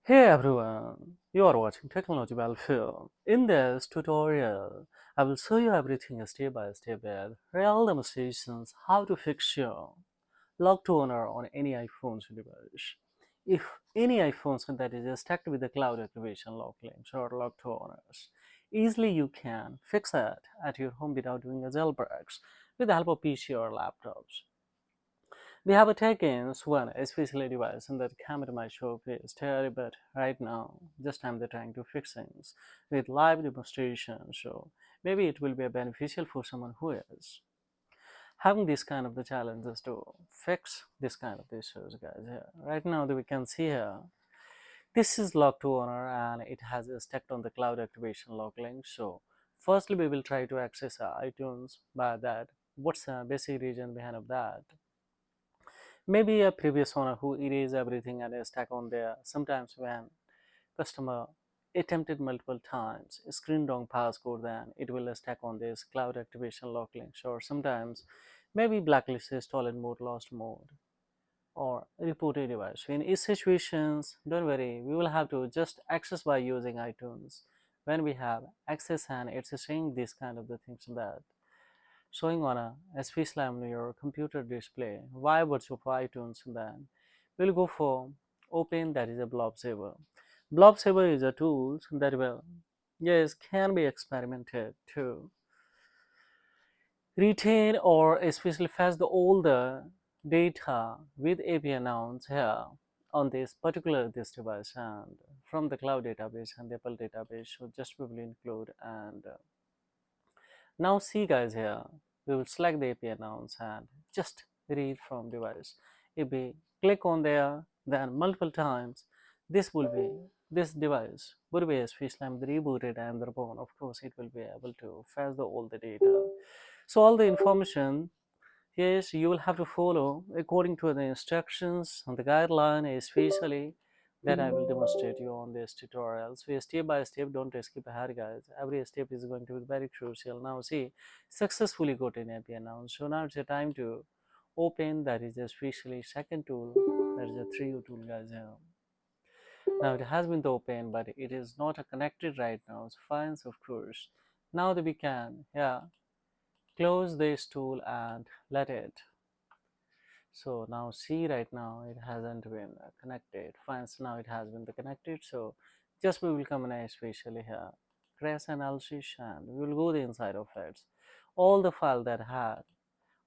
Hey everyone, you are watching Technology Welfare. In this tutorial, I will show you everything step by step with real demonstrations how to fix your lock toner on any iPhone's device. If any iPhones that is stacked with the cloud activation lock links or lock toners, easily you can fix it at your home without doing a jailbreaks with the help of PC or laptops. We have taken one especially device and that camera might show is terrible but right now. Just I'm trying to fix things with live demonstration, so maybe it will be beneficial for someone who is having this kind of the challenges to fix this kind of issues, guys. Here, right now that we can see here, this is lock to owner and it has a stacked on the cloud activation lock link. So firstly, we will try to access iTunes by that. What's the basic reason behind of that? Maybe a previous owner who erased everything and stuck on there. Sometimes when customer attempted multiple times, screen wrong passcode, then it will stack on this cloud activation lock links. Or sometimes maybe blacklist stolen mode, lost mode, or reported device. In each situations, don't worry, we will have to just access by using iTunes. When we have access and it's saying this kind of the things that showing on a SP Slam on your computer display. Why words of iTunes? Then we'll go for open, that is a blob saver. Blob saver is a tool that will, yes, can be experimented to retain or especially fetch the older data with API announced here on this particular this device and from the cloud database and the Apple database. So just we will include and now see guys here, we will select the API announce and just read from device. If we click on there, then multiple times, this will be, this device would be especially rebooted and reborn. Of course, it will be able to fetch all the data. So all the information, yes, you will have to follow according to the instructions and the guideline, especially that I will demonstrate you on this tutorial. So step by step, don't skip ahead, guys. Every step is going to be very crucial. Now, see, successfully got an API now. So now it's a time to open. That is especially second tool. That is a 3U tool, guys. Yeah. Now it has been opened, but it is not connected right now. So fine, of course. Now that we can, yeah, close this tool and let it. So now see right now it hasn't been connected. Fine, so now it has been connected. So just we will come in especially here crash analysis and we will go the inside of it. All the file that had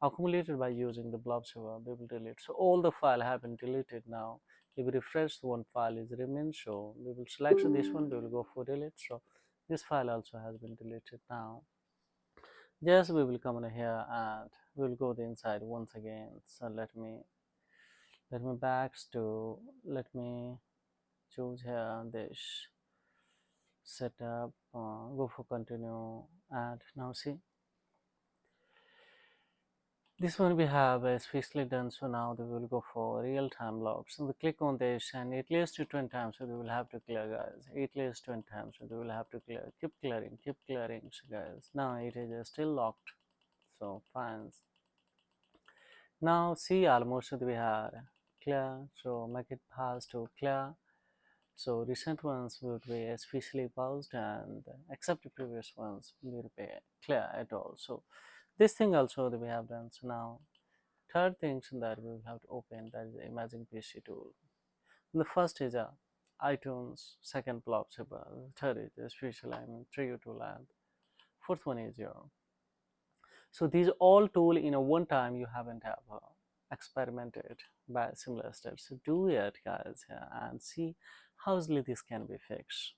accumulated by using the blob server we will delete. So all the file have been deleted now. If we refresh, one file is remains. So we will select this one, we will go for delete. So this file also has been deleted now. Just we will come in here and we will go the inside once again. So let me back to, let me choose here this setup, go for continue and now see this one we have especially done. So now we will go for real-time logs. So we click on this and at least 20 times so we will have to clear, guys. At least 20 times so we will have to clear, keep clearing, so guys. Now it is still locked, so fine. Now see, almost we have clear, so make it pass to clear. So recent ones will be especially paused and except the previous ones will be clear at all. So this thing also that we have done. So now third things that we will have to open, that is the imaging PC tool. And the first is iTunes, second blob saver, third is especially 3U tool, and fourth one is your. So these all tool in a one time you haven't have experimented by similar steps. So do it, guys, and see how easily this can be fixed.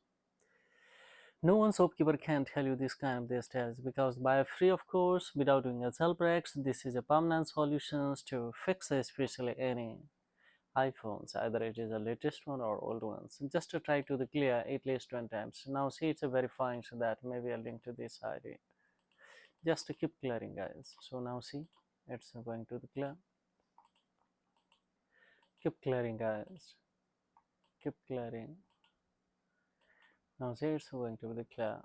No one shopkeeper can tell you this kind of this test because by free of course without doing a jailbreaks, this is a permanent solutions to fix especially any iPhones, either it is the latest one or old ones. Just to try to the clear at least 20 times. Now see it's a verifying so that maybe a link to this ID. Just to keep clearing, guys. So now see it's going to the clear. Keep clearing, guys. Keep clearing. Now see it's going to be clear.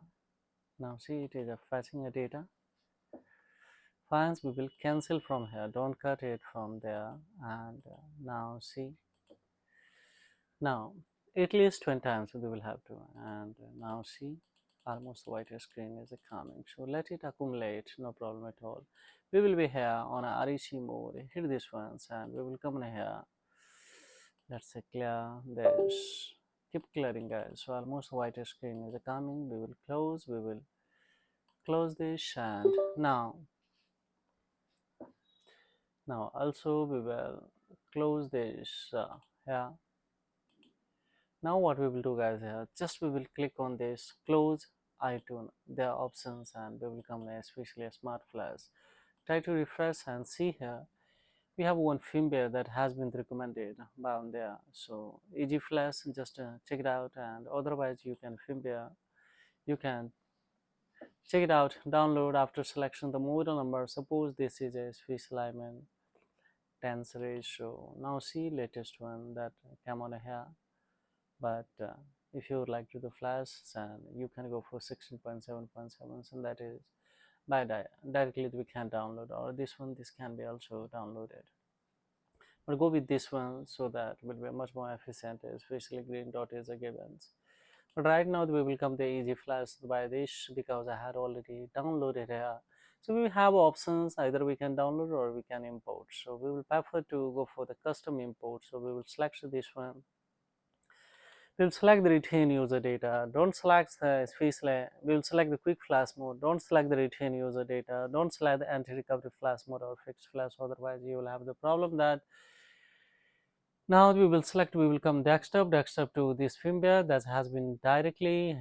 Now see it is a fetching a data. Fines we will cancel from here. Don't cut it from there. And now see. Now at least 20 times we will have to. And now see, almost the white screen is coming, so let it accumulate, no problem at all. We will be here on a REC mode, hit this once, and we will come in here. Let's say clear this, keep clearing guys. So almost the white screen is coming. We will close this, and now also we will close this here. Now what we will do guys here, just we will click on this close iTunes, there are options, and we will come especially a smart flash. Try to refresh and see here we have one firmware that has been recommended by on there. So easy flash, just check it out, and otherwise you can firmware, you can check it out, download after selection the model number. Suppose this is a Swiss alignment 10 ratio. Now see latest one that came on here, but if you would like to do flash, and you can go for 16.7.7, and that is by directly we can download, or this one, this can be also downloaded, but go with this one so that will be much more efficient, especially green dot is a given. But right now we will come the easy flash by this because I had already downloaded here. So we have options, either we can download or we can import. So we will prefer to go for the custom import. So we will select this one. We will select the retain user data. Don't select the space layer. We will select the quick flash mode. Don't select the retain user data. Don't select the anti-recovery flash mode or fixed flash. Otherwise you will have the problem that now we will come desktop to this firmware that has been directly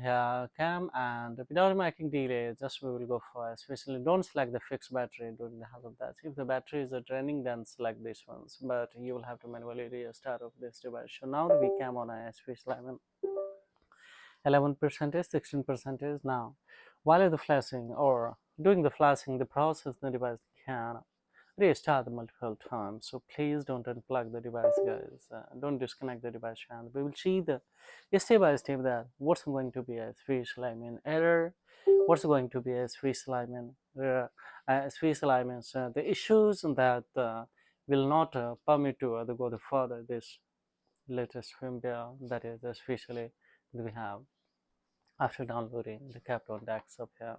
cam, and without making delay, just we will go for, especially don't select the fixed battery during the half of that. If the battery is draining, then select these ones, but you will have to manually restart of this device. So now we cam on a especially 11%, 16%. Now while the flashing or doing the flashing, the process the device can restart multiple times. So please don't unplug the device guys, don't disconnect the device, and we will see the step by step that what's going to be a Swiss alignment error, what's going to be a Swiss alignment the issues that will not permit to go further this latest firmware that is especially we have after downloading the Capron desktop here.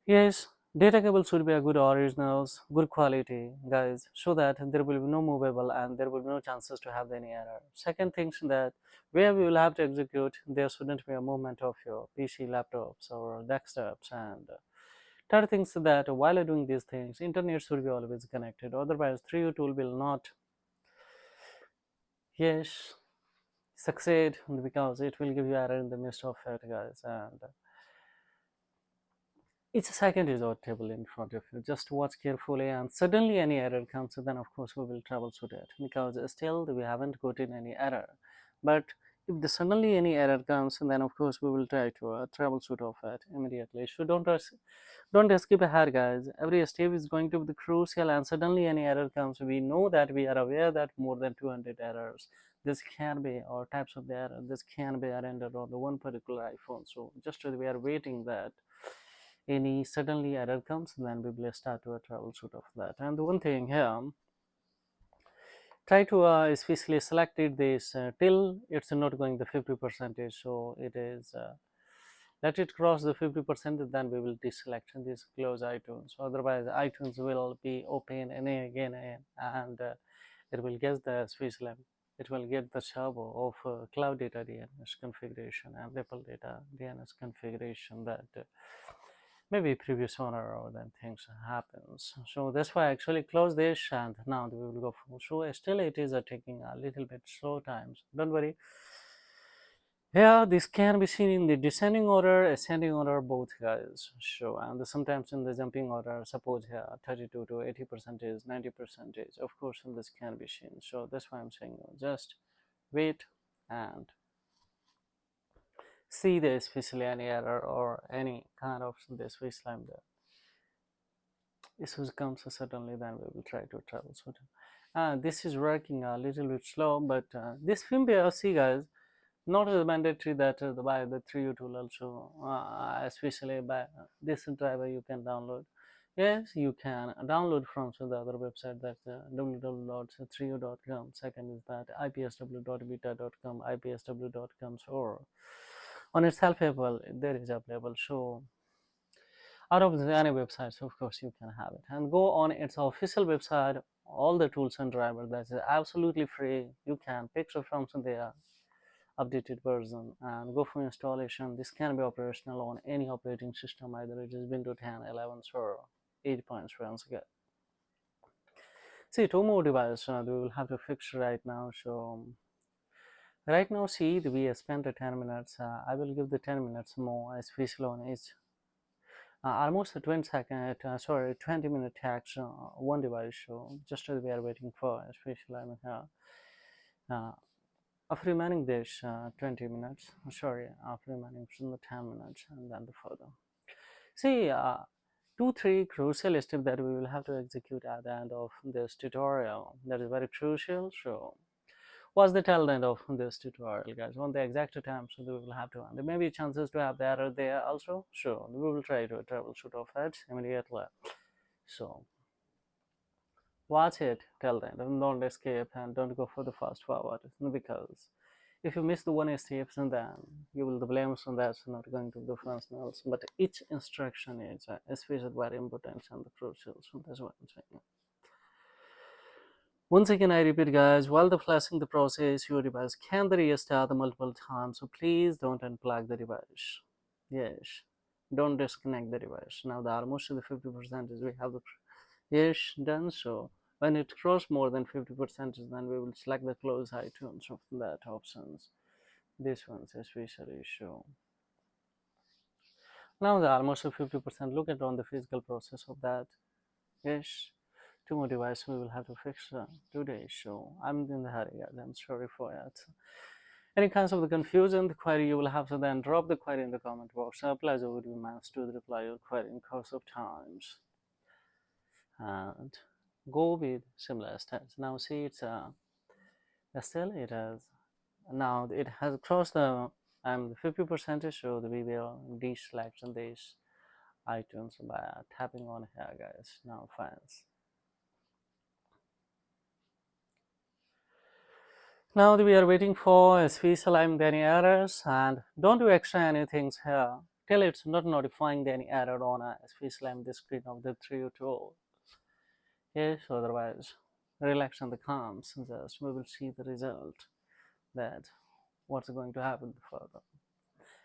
Yes, data cable should be a good originals, good quality, guys, so that there will be no movable and there will be no chances to have any error. Second thing that where we will have to execute, there shouldn't be a movement of your PC, laptops, or desktops. And third things that while doing these things, internet should be always connected. Otherwise, 3U tool will not, yes, succeed because it will give you error in the midst of it, guys. And each second is our table in front of you. Just watch carefully, and suddenly any error comes, then of course we will troubleshoot it, because still we haven't gotten any error. But if suddenly any error comes, then of course we will try to troubleshoot of it immediately. So don't skip ahead guys. Every step is going to be crucial, and suddenly any error comes, we know that we are aware that more than 200 errors this can be, or types of the error this can be rendered on the one particular iPhone. So just we are waiting that any suddenly error comes, then we will start to a troubleshoot of that. And the one thing here, try to especially select it this till it's not going the 50%, so it is let it cross the 50%, then we will deselect this close iTunes. Otherwise iTunes will be open and again, and it will get the Swiss lamp, it will get the servo of cloud data DNS configuration and Apple data DNS configuration that maybe previous owner, or then things happens. So that's why I actually close this, and now we will go for. So still it is taking a little bit slow times, don't worry. Yeah, this can be seen in the descending order, ascending order, both guys. So, and sometimes in the jumping order, suppose here 32 to 80% is 90%, of course this can be seen. So that's why I'm saying just wait and see the especially any error or any kind of this baseline there issues comes suddenly, then we will try to troubleshoot it. This is working a little bit slow, but this film see guys, not mandatory that by the 3U tool also, especially by this driver you can download. Yes, you can download from the other website, that's www.3u.com. Second is that ipsw.beta.com, ipsw.com, or on itself available, there is available. So out of any websites, of course, you can have it. And go on its official website, all the tools and drivers, that is absolutely free. You can pick up from there updated version and go for installation. This can be operational on any operating system, either it is Windows 10, 11, or 8.1 again. See, two more devices we will have to fix right now. So right now, see, we spent the 10 minutes. I will give the 10 minutes more, especially on each. Almost a 20 second, sorry, 20-minute tax one device. So just as we are waiting for, especially I'm here. After remaining this 20 minutes, sorry, after remaining from the 10 minutes, and then the further. See, two, three crucial steps that we will have to execute at the end of this tutorial. That is very crucial. So, what's the tail end of this tutorial, guys? On the exact time, so we will have to. There may be chances to have the error there also. So, we will try to troubleshoot of it immediately. So, watch it till then. Don't escape and don't go for the fast forward, because if you miss the one step, then you will the blame on that not going to the functionals. But each instruction is especially very important and the crucial. So that's what I'm saying. Once again, I repeat, guys, while the flashing the process, your device can restart the multiple times. So please don't unplug the device. Yes, don't disconnect the device. Now the almost the 50% is we have the yes done. So when it crosses more than 50%, then we will select the close iTunes of that options. This one's especially show. Now the almost 50%. Look at on the physical process of that. Yes, two more devices we will have to fix today. So I'm in the hurry, guys. I'm sorry for it. Any kinds of the confusion, the query you will have to then drop the query in the comment box. A pleasure would be managed to reply your query in course of times. And go with similar steps. Now see, it's still it has now it has crossed the 50%, so we will deselect these iTunes by tapping on here, guys. Now fans, now we are waiting for special any errors, and don't do extra anything here till it's not notifying any error on a special the screen of the 3 tool. Yes, otherwise relax on the comms, just we will see the result that what's going to happen further.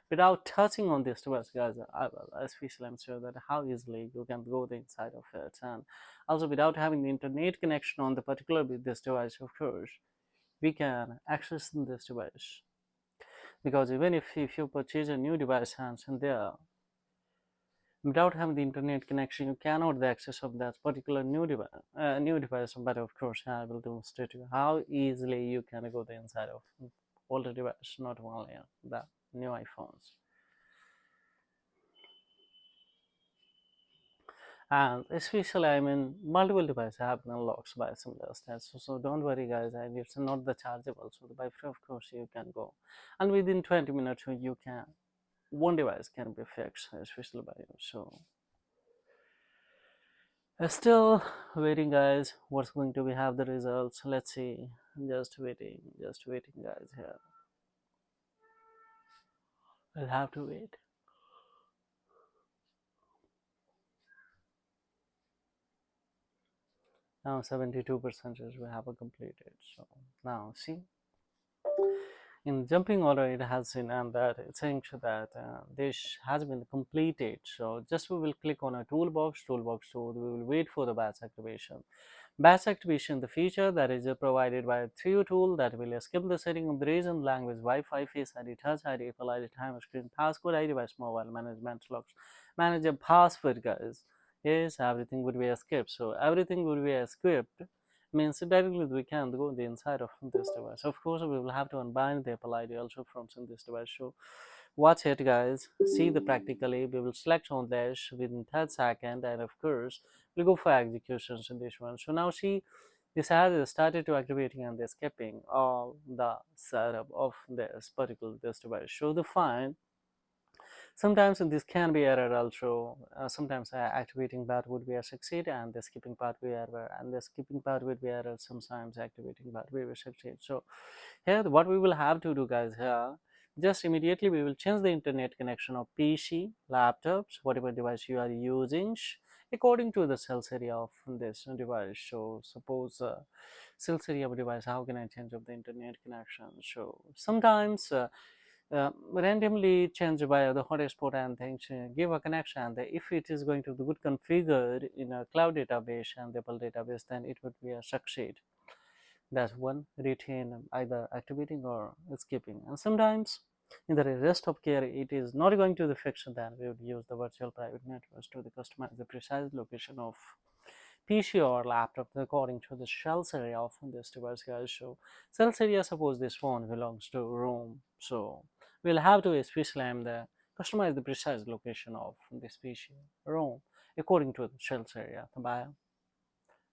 Without touching on this device, guys, I will especially I'm sure that how easily you can go the inside of it, and also without having the internet connection on the particular with this device, of course, we can access this device. Because even if you purchase a new device and there, without having the internet connection, you cannot the access of that particular new device. But of course, I will demonstrate you how easily you can go the inside of older device, not only the new iPhones. And especially multiple devices have been unlocked by similar steps, so don't worry, guys, and it's not the chargeable, so by free of course you can go, and within 20 minutes you can one device can be fixed, especially by you. So still waiting, guys, what's going to be have the results. Let's see, just waiting, guys. Here we'll have to wait. Now 72% we have completed. So now see, in jumping order it has been, and that it's saying that this has been completed. So just we will click on a toolbox, so we will wait for the batch activation. Batch activation, the feature that is provided by a 3U tool that will skip the setting of the region, language, Wi-Fi, Face ID, Touch ID, Apple ID, time screen, passcode, ID, device, mobile management, locks, manage a password, guys. Yes, everything would be skipped. So everything would be skipped means directly we can go the inside of this device. Of course, we will have to unbind the Apple ID also from this device. So watch it, guys, see the practically. We will select on this within 30 seconds, and of course we'll go for executions in this one. So now see, this has started to activating and the skipping all the setup of this particular this device. So the fine, Sometimes this can be error also. Sometimes activating part would be a succeed and the skipping part will be error, and the skipping part would be error. Sometimes activating part will be succeed. So here what we will have to do, guys, here just immediately we will change the internet connection of PC, laptops, whatever device you are using, according to the cells area of this device. So suppose cells area of device, how can I change of the internet connection? So sometimes randomly change by the hotspot and things, give a connection, and if it is going to be good configured in a cloud database and the Apple database, then it would be a succeed. That's one, retain either activating or skipping. And sometimes in the rest of care it is not going to the fix, then we would use the virtual private networks to the customize the precise location of PC or laptop according to the shells area of this device, guys. So shells area, suppose this phone belongs to room, so we'll have to specify the customize the precise location of this PC room according to the shells area by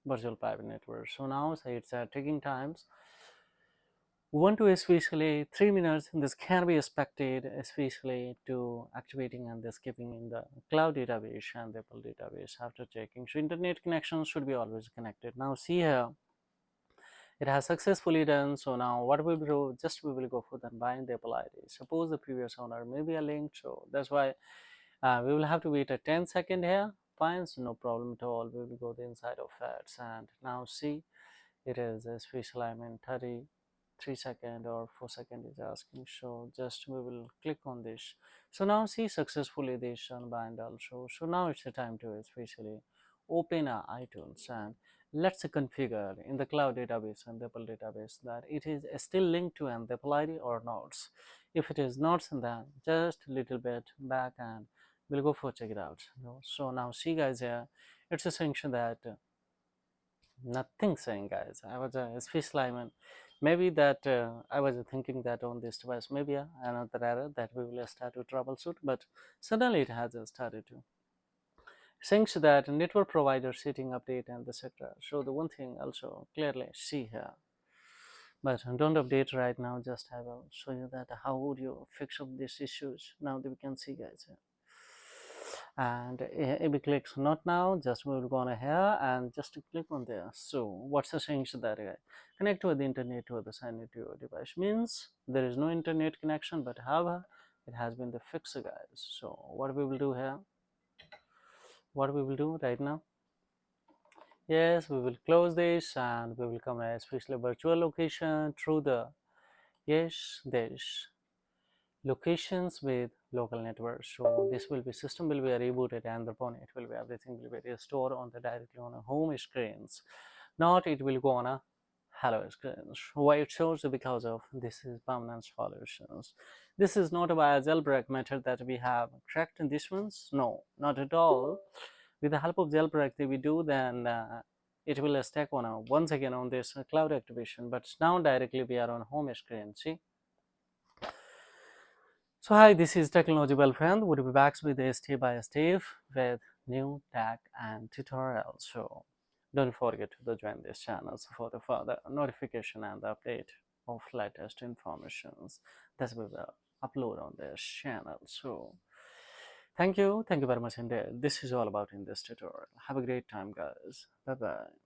virtual private network. So now say it's taking times 1 to especially 3 minutes. This can be expected, especially to activating and the skipping in the cloud database and the Apple database after checking. So internet connection should be always connected. Now see here, it has successfully done. So now what we will do, just we will go for the bind the Apple ID. Suppose the previous owner may be a link, so that's why we will have to wait a 10 second here. Fine, so no problem at all. We will go the inside of ads, and now see it is a special, I mean 33 second or 4 second is asking. So just we will click on this. So now see successfully this unbind also. So now it's the time to especially open our iTunes, and let's configure in the cloud database and the Apple database that it is still linked to an Apple ID or not. If it is not, then just a little bit back and we'll go for check it out. So now see, guys, here it's a sanction that nothing saying, guys. I was a fish lineman. Maybe that I was thinking that on this device, maybe another error that we will start to troubleshoot, but suddenly it has started to. Thanks to that network provider setting update and etc. So the one thing also clearly see here, but don't update right now. Just have a show you that how would you fix up these issues. Now that we can see, guys. And if we click not now, just we will go on here and just to click on there. So what's the saying that connect to the internet to the sign to your device means there is no internet connection, but however it has been the fix, guys. So what we will do here, what we will do right now, yes, we will close this and we will come especially virtual location through the yes this locations with local networks. So this will be system will be rebooted, and upon it will be everything will be restored on the directly on a home screens, not it will go on a hello screens. Why it shows? Because of this is permanent solutions. This is not by a jailbreak method that we have cracked in this ones, no, not at all. With the help of jailbreak that we do, then it will stack on a once again on this cloud activation, but now directly we are on home screen. See. So hi, this is Technology Well Friend. We'll be back with a step by step with new tech and tutorials. So don't forget to join this channel for the further notification and update of latest informations that we will upload on this channel. So thank you very much indeed. This is all about in this tutorial. Have a great time, guys. Bye bye.